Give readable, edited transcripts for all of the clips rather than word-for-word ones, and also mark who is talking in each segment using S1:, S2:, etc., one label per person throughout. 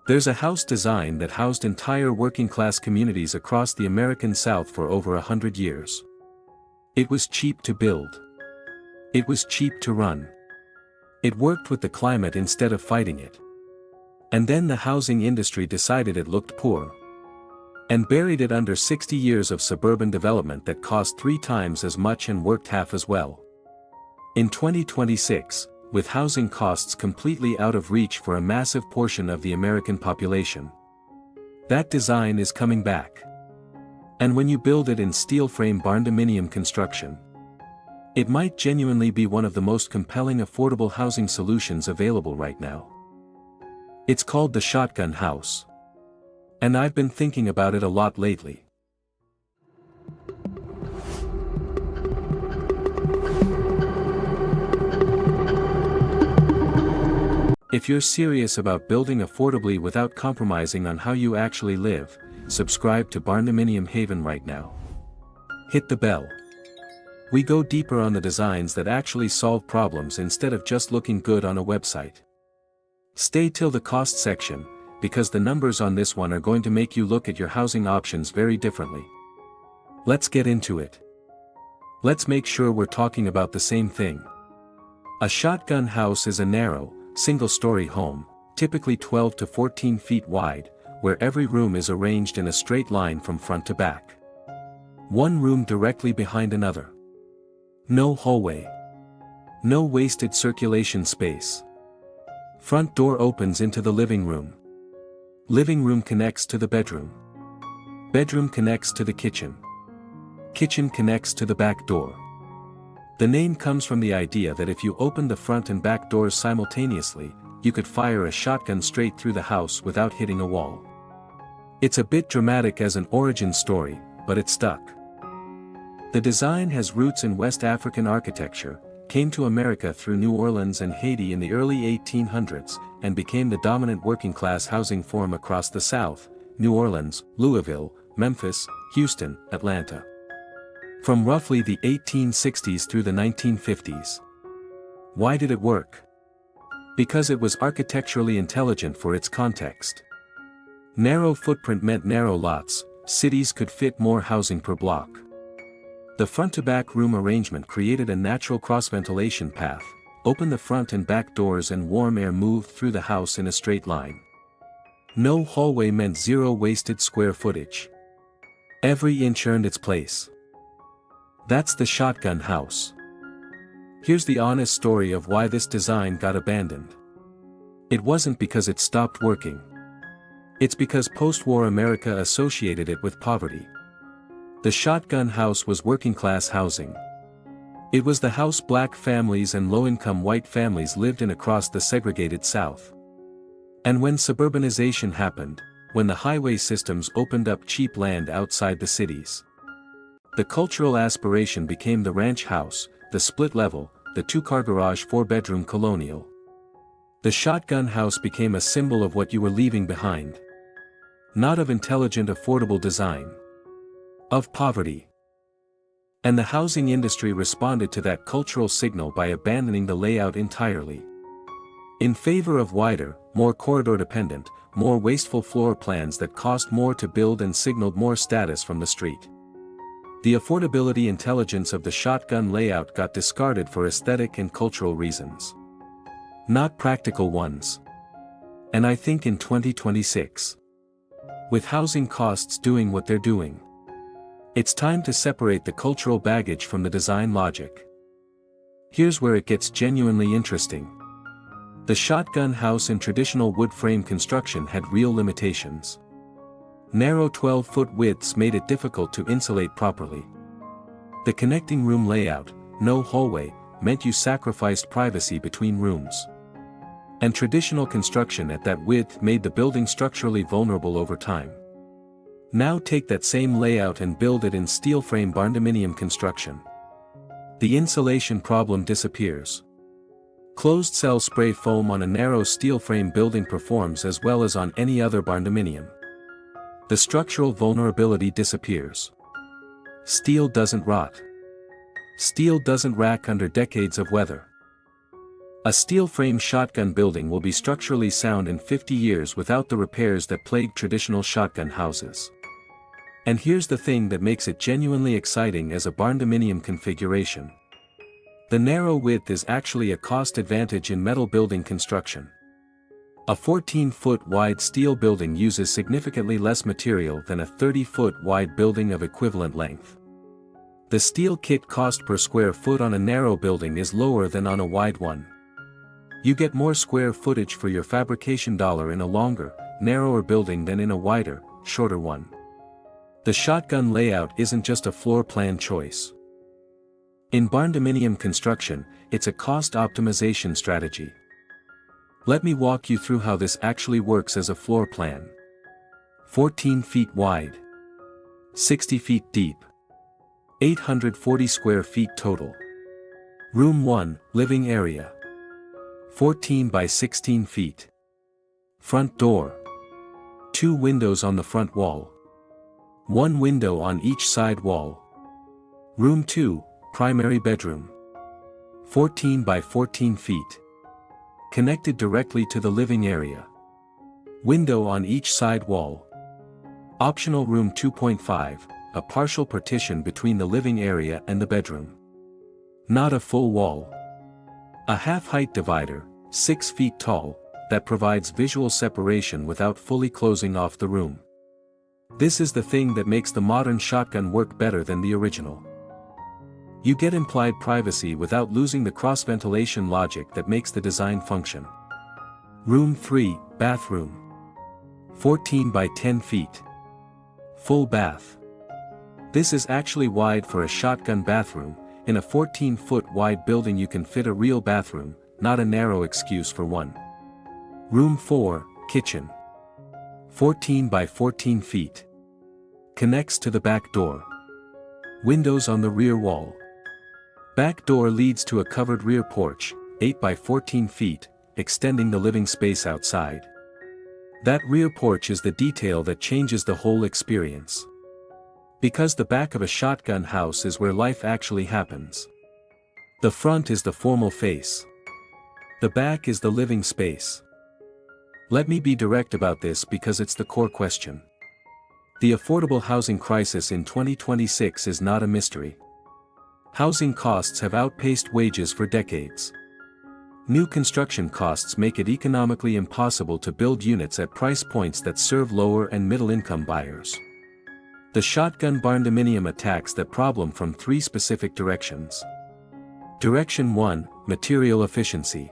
S1: There's a house design that housed entire working-class communities across the American South for over 100 years. It was cheap to build. It was cheap to run. It worked with the climate instead of fighting it. And then the housing industry decided it looked poor, and buried it under 60 years of suburban development that cost 3 times as much and worked half as well. In 2026, with housing costs completely out of reach for a massive portion of the American population, that design is coming back. And when you build it in steel frame barndominium construction, it might genuinely be one of the most compelling affordable housing solutions available right now. It's called the shotgun house. And I've been thinking about it a lot lately. If you're serious about building affordably without compromising on how you actually live, subscribe to Barndominium Haven right now. Hit the bell. We go deeper on the designs that actually solve problems instead of just looking good on a website. Stay till the cost section, because the numbers on this one are going to make you look at your housing options very differently. Let's get into it. Let's make sure we're talking about the same thing. A shotgun house is a narrow, single-story home, typically 12 to 14 feet wide, where every room is arranged in a straight line from front to back. One room directly behind another. No hallway. No wasted circulation space. Front door opens into the living room. Living room connects to the bedroom. Bedroom connects to the kitchen. Kitchen connects to the back door. The name comes from the idea that if you open the front and back doors simultaneously, you could fire a shotgun straight through the house without hitting a wall. It's a bit dramatic as an origin story, but it stuck. The design has roots in West African architecture, came to America through New Orleans and Haiti in the early 1800s, and became the dominant working-class housing form across the South: New Orleans, Louisville, Memphis, Houston, Atlanta. From roughly the 1860s through the 1950s. Why did it work? Because it was architecturally intelligent for its context. Narrow footprint meant narrow lots, cities could fit more housing per block. The front-to-back room arrangement created a natural cross-ventilation path, opened the front and back doors and warm air moved through the house in a straight line. No hallway meant zero wasted square footage. Every inch earned its place. That's the shotgun house. Here's the honest story of why this design got abandoned. It wasn't because it stopped working. It's because post-war America associated it with poverty. The shotgun house was working-class housing. It was the house black families and low-income white families lived in across the segregated South. And when suburbanization happened, when the highway systems opened up cheap land outside the cities, the cultural aspiration became the ranch house, the split level, the 2-car garage 4-bedroom colonial. The shotgun house became a symbol of what you were leaving behind. Not of intelligent affordable design. Of poverty. And the housing industry responded to that cultural signal by abandoning the layout entirely, in favor of wider, more corridor-dependent, more wasteful floor plans that cost more to build and signaled more status from the street. The affordability intelligence of the shotgun layout got discarded for aesthetic and cultural reasons, not practical ones. And I think in 2026, with housing costs doing what they're doing, it's time to separate the cultural baggage from the design logic. Here's where it gets genuinely interesting. The shotgun house in traditional wood frame construction had real limitations. Narrow 12-foot widths made it difficult to insulate properly. The connecting room layout, no hallway, meant you sacrificed privacy between rooms. And traditional construction at that width made the building structurally vulnerable over time. Now take that same layout and build it in steel frame barndominium construction. The insulation problem disappears. Closed-cell spray foam on a narrow steel frame building performs as well as on any other barndominium. The structural vulnerability disappears. Steel doesn't rot. Steel doesn't rack under decades of weather. A steel frame shotgun building will be structurally sound in 50 years without the repairs that plague traditional shotgun houses. And here's the thing that makes it genuinely exciting as a barndominium configuration. The narrow width is actually a cost advantage in metal building construction. A 14-foot wide steel building uses significantly less material than a 30-foot wide building of equivalent length. The steel kit cost per square foot on a narrow building is lower than on a wide one. You get more square footage for your fabrication dollar in a longer, narrower building than in a wider, shorter one. The shotgun layout isn't just a floor plan choice. In barndominium construction, it's a cost optimization strategy. Let me walk you through how this actually works as a floor plan. 14 feet wide. 60 feet deep. 840 square feet total. Room 1, living area. 14 by 16 feet. Front door. 2 windows on the front wall. 1 window on each side wall. Room 2, primary bedroom. 14 by 14 feet. Connected directly to the living area. Window on each side wall. Optional room 2.5, a partial partition between the living area and the bedroom. Not a full wall. A half-height divider, 6 feet tall, that provides visual separation without fully closing off the room. This is the thing that makes the modern shotgun work better than the original. You get implied privacy without losing the cross-ventilation logic that makes the design function. Room 3, bathroom. 14 by 10 feet. Full bath. This is actually wide for a shotgun bathroom. In a 14-foot wide building you can fit a real bathroom, not a narrow excuse for one. Room 4, kitchen. 14 by 14 feet. Connects to the back door. Windows on the rear wall. Back door leads to a covered rear porch, 8 by 14 feet, extending the living space outside. That rear porch is the detail that changes the whole experience. Because the back of a shotgun house is where life actually happens. The front is the formal face. The back is the living space. Let me be direct about this because it's the core question. The affordable housing crisis in 2026 is not a mystery. Housing costs have outpaced wages for decades. New construction costs make it economically impossible to build units at price points that serve lower and middle-income buyers. The shotgun barndominium attacks that problem from 3 specific directions. Direction 1, material efficiency.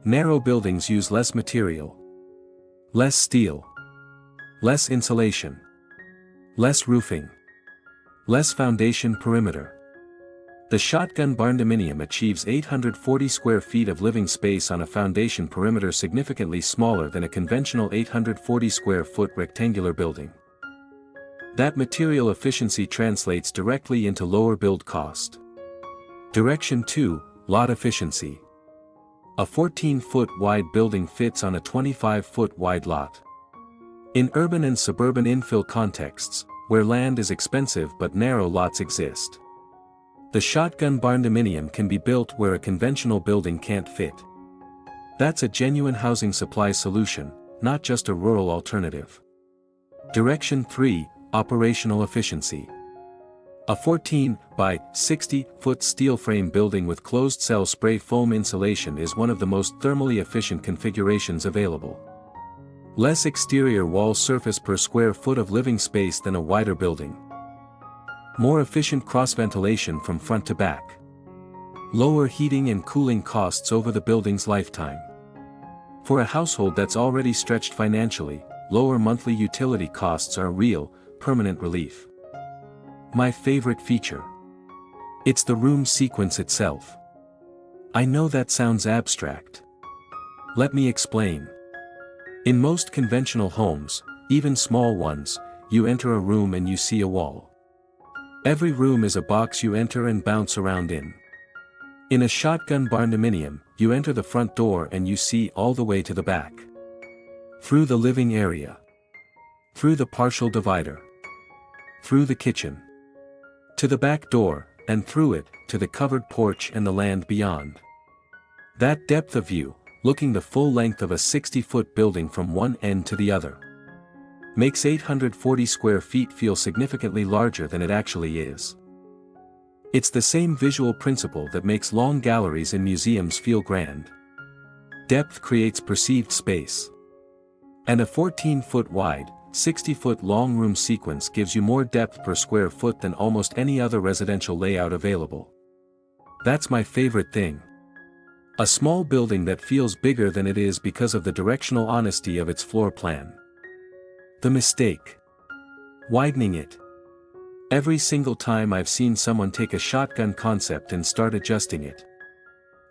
S1: Narrow buildings use less material. Less steel. Less insulation. Less roofing. Less foundation perimeter. The shotgun barndominium achieves 840 square feet of living space on a foundation perimeter significantly smaller than a conventional 840 square foot rectangular building. That material efficiency translates directly into lower build cost. Direction 2, lot efficiency. A 14-foot wide building fits on a 25-foot wide lot. In urban and suburban infill contexts, where land is expensive but narrow lots exist, the shotgun barndominium can be built where a conventional building can't fit. That's a genuine housing supply solution, not just a rural alternative. Direction 3, operational efficiency. A 14 by 60-foot steel frame building with closed-cell spray foam insulation is one of the most thermally efficient configurations available. Less exterior wall surface per square foot of living space than a wider building. More efficient cross-ventilation from front to back. Lower heating and cooling costs over the building's lifetime. For a household that's already stretched financially, lower monthly utility costs are real, permanent relief. My favorite feature. It's the room sequence itself. I know that sounds abstract. Let me explain. In most conventional homes, even small ones, you enter a room and you see a wall. Every room is a box you enter and bounce around in. In a shotgun barndominium, you enter the front door and you see all the way to the back. Through the living area. Through the partial divider. Through the kitchen. To the back door, and through it, to the covered porch and the land beyond. That depth of view, looking the full length of a 60-foot building from one end to the other, makes 840 square feet feel significantly larger than it actually is. It's the same visual principle that makes long galleries in museums feel grand. Depth creates perceived space. And a 14-foot wide, 60-foot long room sequence gives you more depth per square foot than almost any other residential layout available. That's my favorite thing. A small building that feels bigger than it is because of the directional honesty of its floor plan. The mistake: widening it. Every single time I've seen someone take a shotgun concept and start adjusting it,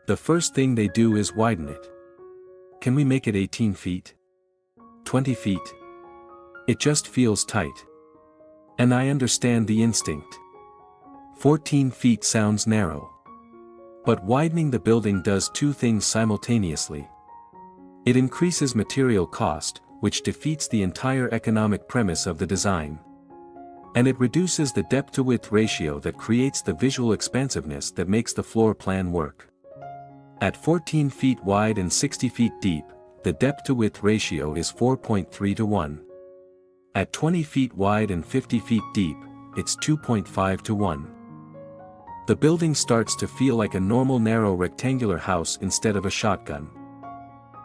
S1: the first thing they do is widen it. Can we make it 18 feet? 20 feet? It just feels tight. And I understand the instinct. 14 feet sounds narrow. But widening the building does two things simultaneously. It increases material cost, which defeats the entire economic premise of the design. And it reduces the depth-to-width ratio that creates the visual expansiveness that makes the floor plan work. At 14 feet wide and 60 feet deep, the depth-to-width ratio is 4.3 to 1. At 20 feet wide and 50 feet deep, it's 2.5 to 1. The building starts to feel like a normal narrow rectangular house instead of a shotgun.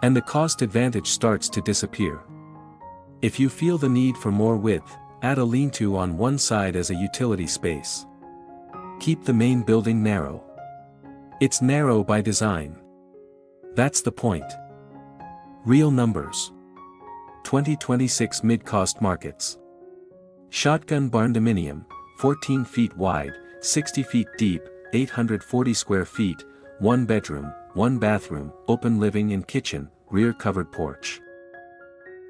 S1: And the cost advantage starts to disappear. If you feel the need for more width, add a lean-to on one side as a utility space. Keep the main building narrow. It's narrow by design. That's the point. Real numbers. 2026 mid-cost markets. Shotgun Barndominium, 14 feet wide, 60 feet deep, 840 square feet, 1 bedroom, 1 bathroom, open living and kitchen, rear covered porch.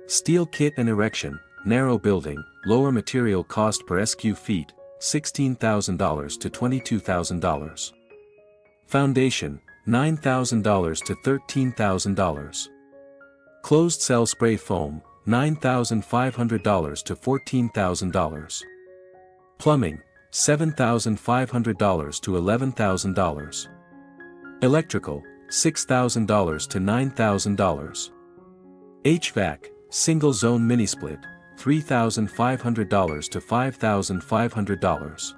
S1: Steel kit and erection, narrow building, lower material cost per SQ feet, $16,000 to $22,000. Foundation, $9,000 to $13,000. Closed cell spray foam, $9,500 to $14,000. Plumbing, $7,500 to $11,000. Electrical, $6,000 to $9,000. HVAC, single zone mini split, $3,500 to $5,500.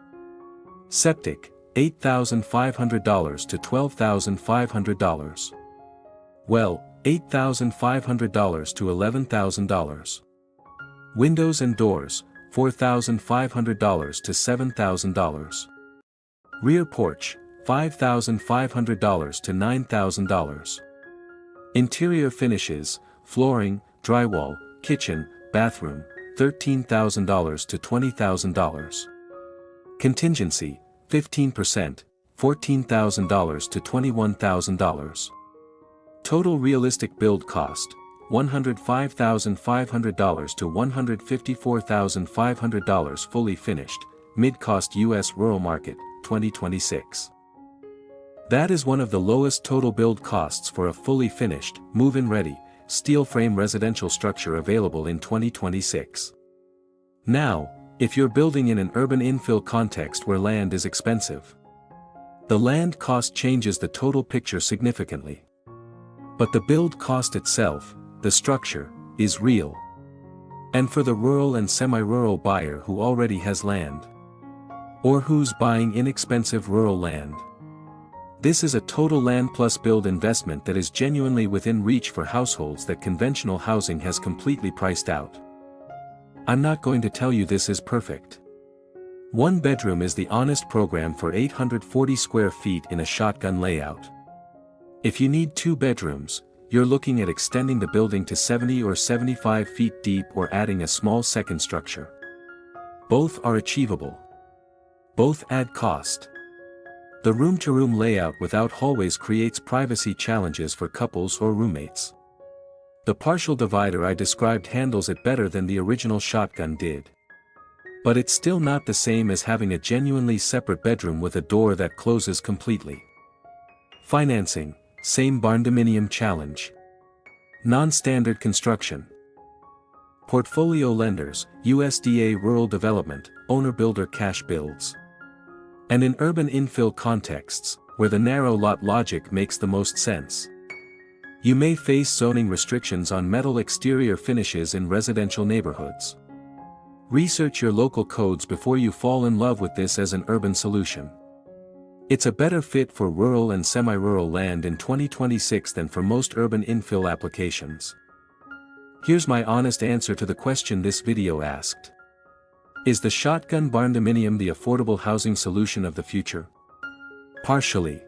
S1: Septic, $8,500 to $12,500. Well, $8,500 to $11,000. Windows and doors, $4,500 to $7,000. Rear porch, $5,500 to $9,000. Interior finishes, flooring, drywall, kitchen, bathroom, $13,000 to $20,000. Contingency, 15%, $14,000 to $21,000. Total realistic build cost, $105,500 to $154,500 fully finished, mid-cost US rural market, 2026. That is one of the lowest total build costs for a fully finished, move-in ready, steel frame residential structure available in 2026. Now, if you're building in an urban infill context where land is expensive, the land cost changes the total picture significantly. But the build cost itself, the structure, is real. And for the rural and semi-rural buyer who already has land, or who's buying inexpensive rural land, this is a total land plus build investment that is genuinely within reach for households that conventional housing has completely priced out. I'm not going to tell you this is perfect. One bedroom is the honest program for 840 square feet in a shotgun layout. If you need 2 bedrooms, you're looking at extending the building to 70 or 75 feet deep or adding a small second structure. Both are achievable. Both add cost. The room-to-room layout without hallways creates privacy challenges for couples or roommates. The partial divider I described handles it better than the original shotgun did. But it's still not the same as having a genuinely separate bedroom with a door that closes completely. Financing, same Barndominium challenge. Non-standard construction. Portfolio lenders, USDA rural development, owner-builder cash builds. And in urban infill contexts, where the narrow lot logic makes the most sense. You may face zoning restrictions on metal exterior finishes in residential neighborhoods. Research your local codes before you fall in love with this as an urban solution. It's a better fit for rural and semi-rural land in 2026 than for most urban infill applications. Here's my honest answer to the question this video asked. Is the shotgun barndominium the affordable housing solution of the future? Partially.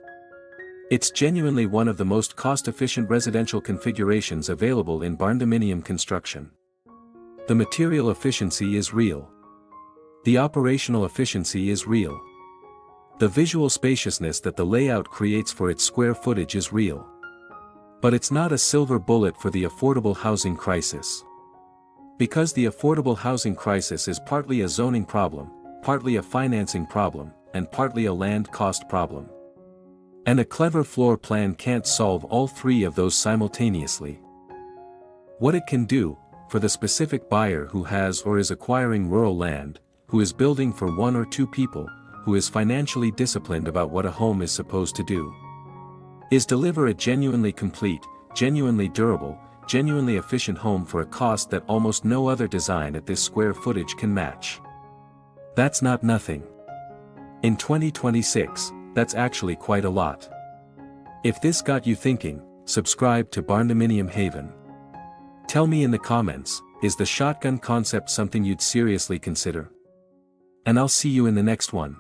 S1: It's genuinely one of the most cost-efficient residential configurations available in barndominium construction. The material efficiency is real. The operational efficiency is real. The visual spaciousness that the layout creates for its square footage is real. But it's not a silver bullet for the affordable housing crisis. Because the affordable housing crisis is partly a zoning problem, partly a financing problem, and partly a land cost problem. And a clever floor plan can't solve all three of those simultaneously. What it can do, for the specific buyer who has or is acquiring rural land, who is building for one or two people, who is financially disciplined about what a home is supposed to do, is deliver a genuinely complete, genuinely durable, genuinely efficient home for a cost that almost no other design at this square footage can match. That's not nothing. In 2026, that's actually quite a lot. If this got you thinking, subscribe to Barndominium Haven. Tell me in the comments, is the shotgun concept something you'd seriously consider? And I'll see you in the next one.